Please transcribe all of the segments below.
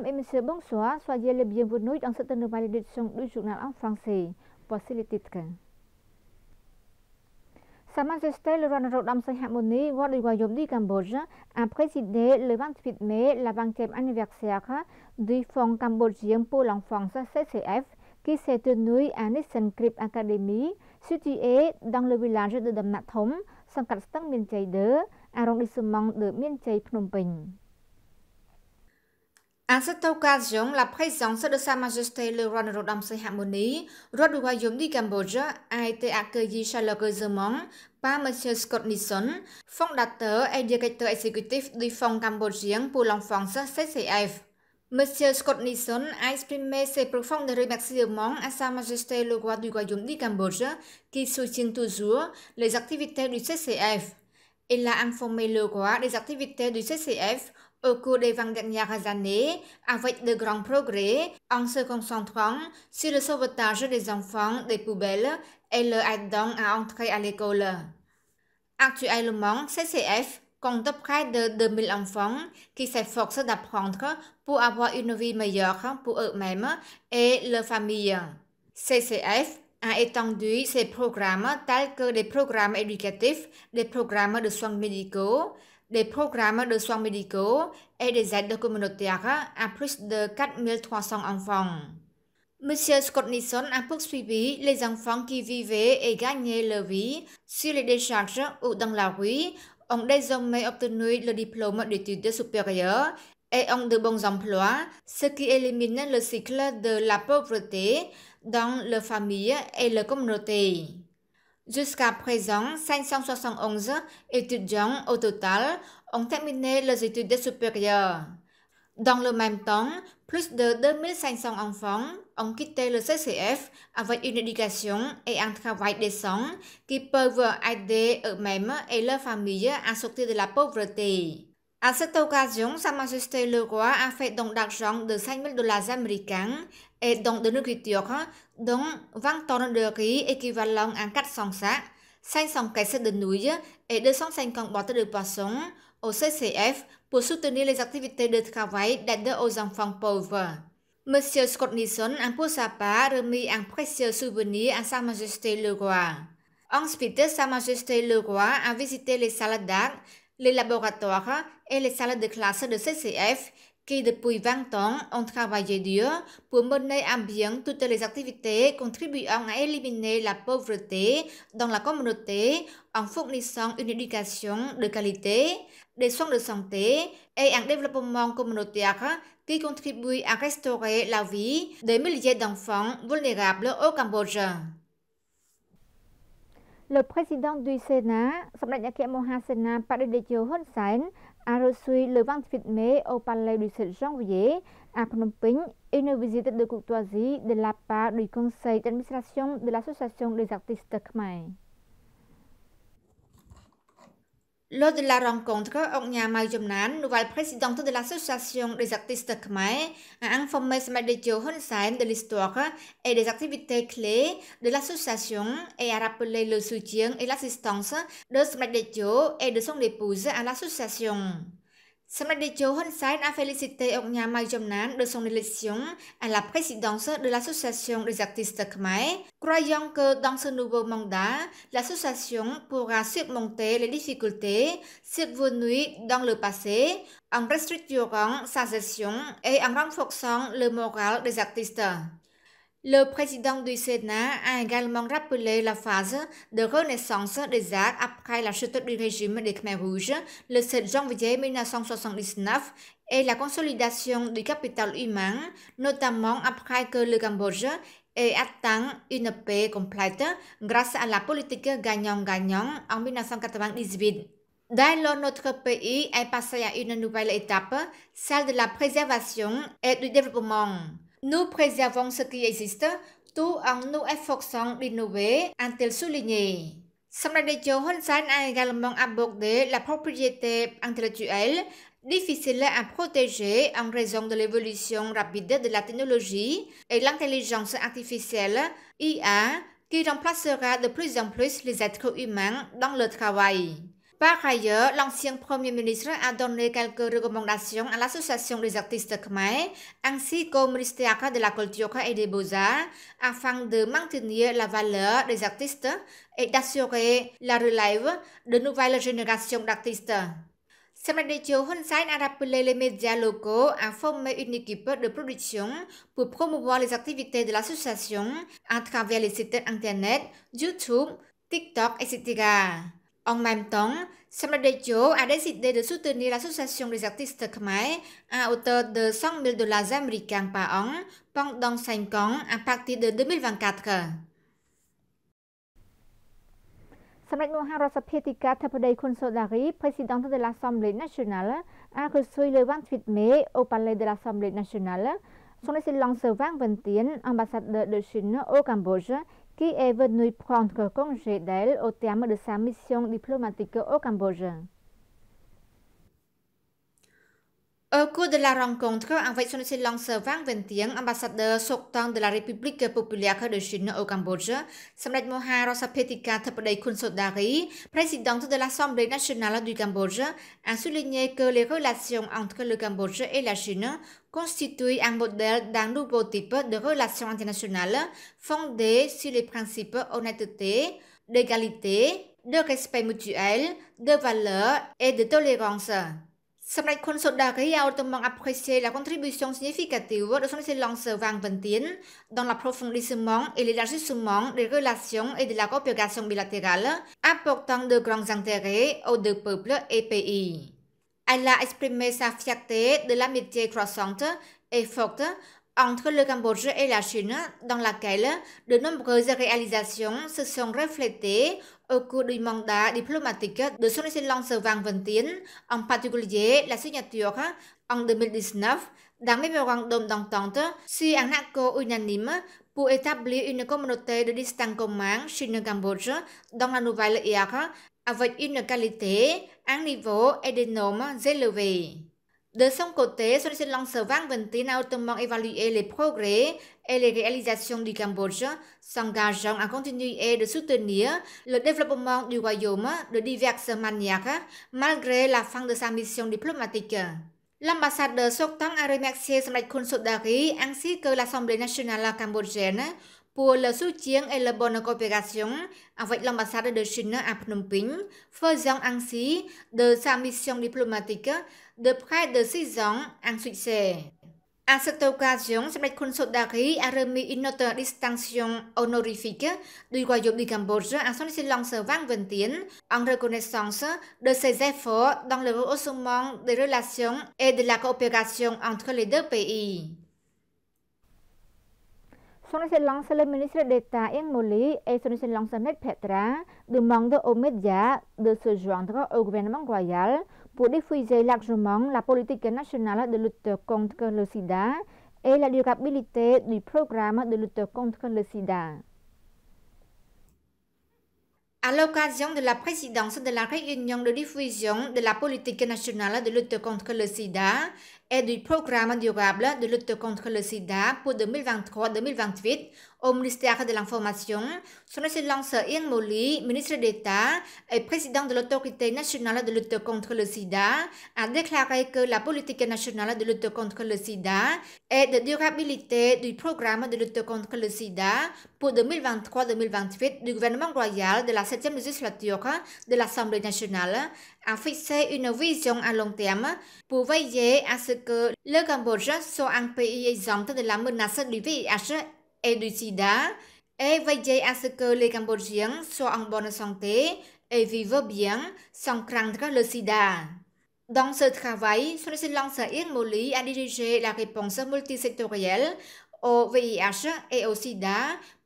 Mesdames et messieurs, bonsoir. Soyez les bienvenus dans cette nouvelle édition du journal en français. Voici les titres. Sa Majesté le roi Norodom Sihamoni, roi du royaume du Cambodge, a présidé le 28 mai la 20e anniversaire du Fonds cambodgien pour l'enfance CCF qui s'est tenu à Nissan Crip Academy, situé dans le village de Damnat Thom, Sankatstang Mien Chai 2, arrondissement de Mien Chai Phnom Penh. À cette occasion, la présence de Sa Majesté le roi Norodom Sihamoni, roi du royaume du Cambodge, a été accueillie chaleureusement par M. Scott Nixon, fondateur et directeur exécutif du Fonds cambodgien pour l'enfance CCF. M. Scott Nixon a exprimé ses profonds remerciements à Sa Majesté le roi du royaume du Cambodge qui soutient toujours les activités du CCF. Il a informé le roi des activités du CCF au cours des 20 dernières années avec de grands progrès en se concentrant sur le sauvetage des enfants des poubelles et leur aidant à entrer à l'école. Actuellement, CCF compte près de 2000 enfants qui s'efforcent d'apprendre pour avoir une vie meilleure pour eux-mêmes et leurs familles. CCF a étendu ses programmes tels que des programmes éducatifs, des programmes de soins médicaux, des programmes de soins médicaux et des aides communautaires à plus de 4300 enfants. Monsieur Scott Nixon a poursuivi les enfants qui vivaient et gagnaient leur vie sur les décharges ou dans la rue ont désormais obtenu le diplôme d'études supérieures et ont de bons emplois, ce qui élimine le cycle de la pauvreté dans leur famille et leur communauté. Jusqu'à présent, 571 étudiants au total ont terminé leurs études supérieures. Dans le même temps, plus de 2500 enfants ont quitté le CCF avec une éducation et un travail décent qui peuvent aider eux-mêmes et leurs familles à sortir de la pauvreté. À cette occasion, Sa Majesté le roi a fait don d'argent de 5000 dollars américains et don de nourriture, dont 20 tonnes de riz équivalent à 400 sacs, 500 caisses de nouilles et 250 boîtes de poissons au CCF pour soutenir les activités de travail d'aide aux enfants pauvres. Monsieur Scott Nixon a pour sa part remis un précieux souvenir à Sa Majesté le roi. Ensuite, Sa Majesté le roi a visité les salles d'art, les laboratoires et les salles de classe de CCF qui depuis 20 ans ont travaillé dur pour mener à bien toutes les activités contribuant à éliminer la pauvreté dans la communauté en fournissant une éducation de qualité, des soins de santé et un développement communautaire qui contribuent à restaurer la vie des milliers d'enfants vulnérables au Cambodge. Le président du Sénat, Samdech Nhạc Mohasena Padidecho Hun Sen, a reçu le 28 mai au palais du 7 janvier à Phnom Penh une visite de courtoisie de la part du conseil d'administration de l'Association des artistes khmer. Lors de la rencontre, ông Nha Mai Jomnan, nouvelle présidente de l'Association des artistes khmer, a informé Samdech Hun Sen de l'histoire et des activités clés de l'association et a rappelé le soutien et l'assistance de Samdech et de son épouse à l'association. Samdech Hun Sen a félicité ông Nha Mai Jomnan de son élection à la présidence de l'Association des artistes khmer, croyant que dans ce nouveau mandat, l'association pourra surmonter les difficultés survenues dans le passé en restructurant sa gestion et en renforçant le moral des artistes. Le président du Sénat a également rappelé la phase de renaissance des arts après la chute du régime des Khmer Rouges le 7 janvier 1979 et la consolidation du capital humain, notamment après que le Cambodge ait atteint une paix complète grâce à la politique gagnant-gagnant en 1998. Dès lors, notre pays est passé à une nouvelle étape, celle de la préservation et du développement. Nous préservons ce qui existe tout en nous efforçant d'innover, a-t-il souligné. Samdech Hun Sen a également abordé la propriété intellectuelle, difficile à protéger en raison de l'évolution rapide de la technologie et l'intelligence artificielle, IA, qui remplacera de plus en plus les êtres humains dans le travail. Par ailleurs, l'ancien Premier ministre a donné quelques recommandations à l'Association des artistes khmer ainsi qu'au ministère de la Culture et des Beaux-Arts afin de maintenir la valeur des artistes et d'assurer la relève de nouvelles générations d'artistes. Samradeo Hun Sen a rappelé les médias locaux à former une équipe de production pour promouvoir les activités de l'association à travers les sites internet, YouTube, TikTok, etc. En même temps, Samradeo a décidé de soutenir l'association des artistes khmer à hauteur de 100 000 dollars américains par an pendant 5 ans à partir de 2024. សម្ដេចមហារដ្ឋសភាទីការធិបតី Khun Sodari, présidente de l'Assemblée nationale, a reçu le 28 mai au palais de l'Assemblée nationale son excellence Vang Ventien, ambassadeur de Chine au Cambodge, qui est venu prendre congé d'elle au terme de sa mission diplomatique au Cambodge. Au cours de la rencontre avec son excellence Vang Ventien, ambassadeur sortant de la République populaire de Chine au Cambodge, Samdech Moha Rosapetika Thapodei Khun Sodari, présidente de l'Assemblée nationale du Cambodge, a souligné que les relations entre le Cambodge et la Chine constituent un modèle d'un nouveau type de relations internationales fondées sur les principes d'honnêteté, d'égalité, de respect mutuel, de valeur et de tolérance. Samdech Khun Sodari a hautement apprécié la contribution significative de son excellence Vang Ventien dans l'approfondissement et l'élargissement des relations et de la coopération bilatérale, apportant de grands intérêts aux deux peuples et pays. Elle a exprimé sa fierté de l'amitié croissante et forte entre le Cambodge et la Chine, dans laquelle de nombreuses réalisations se sont reflétées au cours du mandat diplomatique de son excellence Vang Ventien, en particulier la signature en 2019 d'un mémorandum d'entente sur un accord unanime pour établir une communauté de destin commun Chine-Cambodge dans la nouvelle ère avec une qualité, un niveau et des normes élevés. De son côté, son excellence Vang Ventien a hautement évalué les progrès et les réalisations du Cambodge, s'engageant à continuer de soutenir le développement du royaume de diverses manières, malgré la fin de sa mission diplomatique. L'ambassadeur sortant a remercié Samdech Khun Sodari ainsi que l'Assemblée nationale cambodgienne pour le soutien et la bonne coopération avec l'ambassade de Chine à Phnom Penh, faisant ainsi de sa mission diplomatique de près de 6 ans un succès. À cette occasion, Samdech Khun Sodari a remis une autre distinction honorifique du Royaume du Cambodge à son excellence Vang Ventien en reconnaissance de ses efforts dans le rehaussement des relations et de la coopération entre les deux pays. Son excellence le ministre d'État Ieng Moli et son excellence Ned Petra demandent aux médias de se joindre au gouvernement royal pour diffuser largement la politique nationale de lutte contre le sida et la durabilité du programme de lutte contre le sida. À l'occasion de la présidence de la réunion de diffusion de la politique nationale de lutte contre le sida et du programme durable de lutte contre le sida pour 2023-2028 au ministère de l'Information, son excellence Ieng Moli, ministre d'État et président de l'autorité nationale de lutte contre le sida, a déclaré que la politique nationale de lutte contre le sida et de durabilité du programme de lutte contre le sida pour 2023-2028 du gouvernement royal de la 7e législature de l'Assemblée nationale a fixé une vision à long terme pour veiller à ce que le Cambodge soit un pays exempt de la menace du VIH et du sida et veiller à ce que les Cambodgiens soient en bonne santé et vivent bien sans craindre le sida. Dans ce travail, son excellence Ieng Moli a dirigé la réponse multisectorielle au VIH et au sida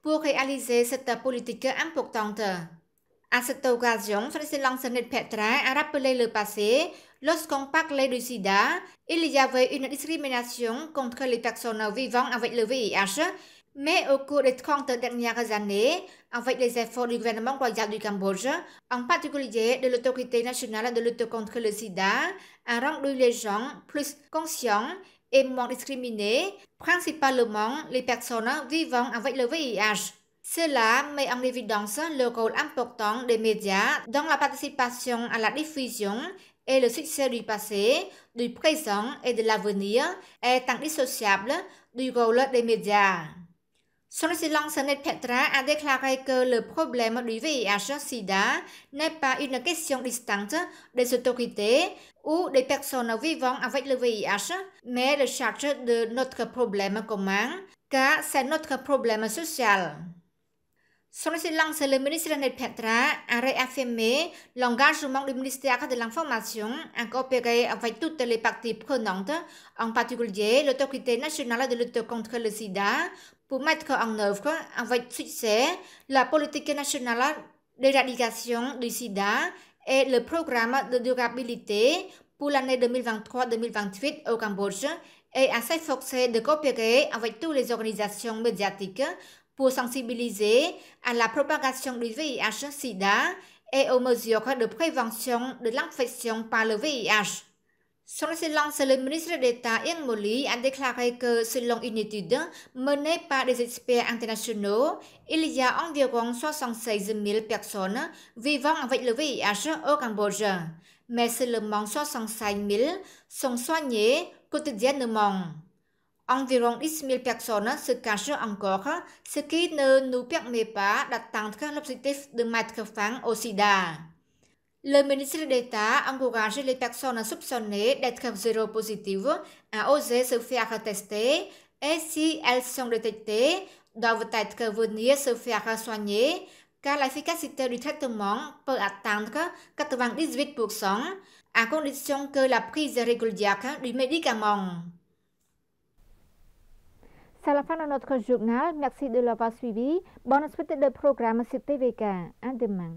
pour réaliser cette politique importante. À cette occasion, son excellence Ned Petra a rappelé le passé. Lorsqu'on parlait du sida, il y avait une discrimination contre les personnes vivant avec le VIH, mais au cours des 30 dernières années, avec les efforts du gouvernement royal du Cambodge, en particulier de l'autorité nationale de lutte contre le sida, a rendu les gens plus conscients et moins discriminés, principalement les personnes vivant avec le VIH. Cela met en évidence le rôle important des médias dans la participation à la diffusion et le succès du passé, du présent et de l'avenir est indissociable du rôle des médias. Son Excellence Ned Petra a déclaré que le problème du VIH-Sida n'est pas une question distincte des autorités ou des personnes vivant avec le VIH, mais le charge de notre problème commun, car c'est notre problème social. Son Excellence le ministre Ned Petra a réaffirmé l'engagement du ministère de l'Information à coopérer avec toutes les parties prenantes, en particulier l'autorité nationale de lutte contre le sida, pour mettre en œuvre avec succès la politique nationale d'éradication du sida et le programme de durabilité pour l'année 2023-2028 au Cambodge et à s'efforcer de coopérer avec toutes les organisations médiatiques pour sensibiliser à la propagation du VIH-Sida et aux mesures de prévention de l'infection par le VIH. Son Excellence le ministre d'État Ian Molly a déclaré que selon une étude menée par des experts internationaux, il y a environ 76 000 personnes vivant avec le VIH au Cambodge, mais seulement 65 000 sont soignées quotidiennement. Environ 10 000 personnes se cachent encore, ce qui ne nous permet pas d'atteindre l'objectif de mettre fin au sida. Le ministre d'État encourage les personnes soupçonnées d'être séropositives à oser se faire tester et si elles sont détectées, doivent être venir se faire soigner car l'efficacité du traitement peut atteindre 98% à condition que la prise régulière du médicament. C'est la fin de notre journal. Merci de l'avoir suivi. Bonne suite de programme sur TVK. À demain.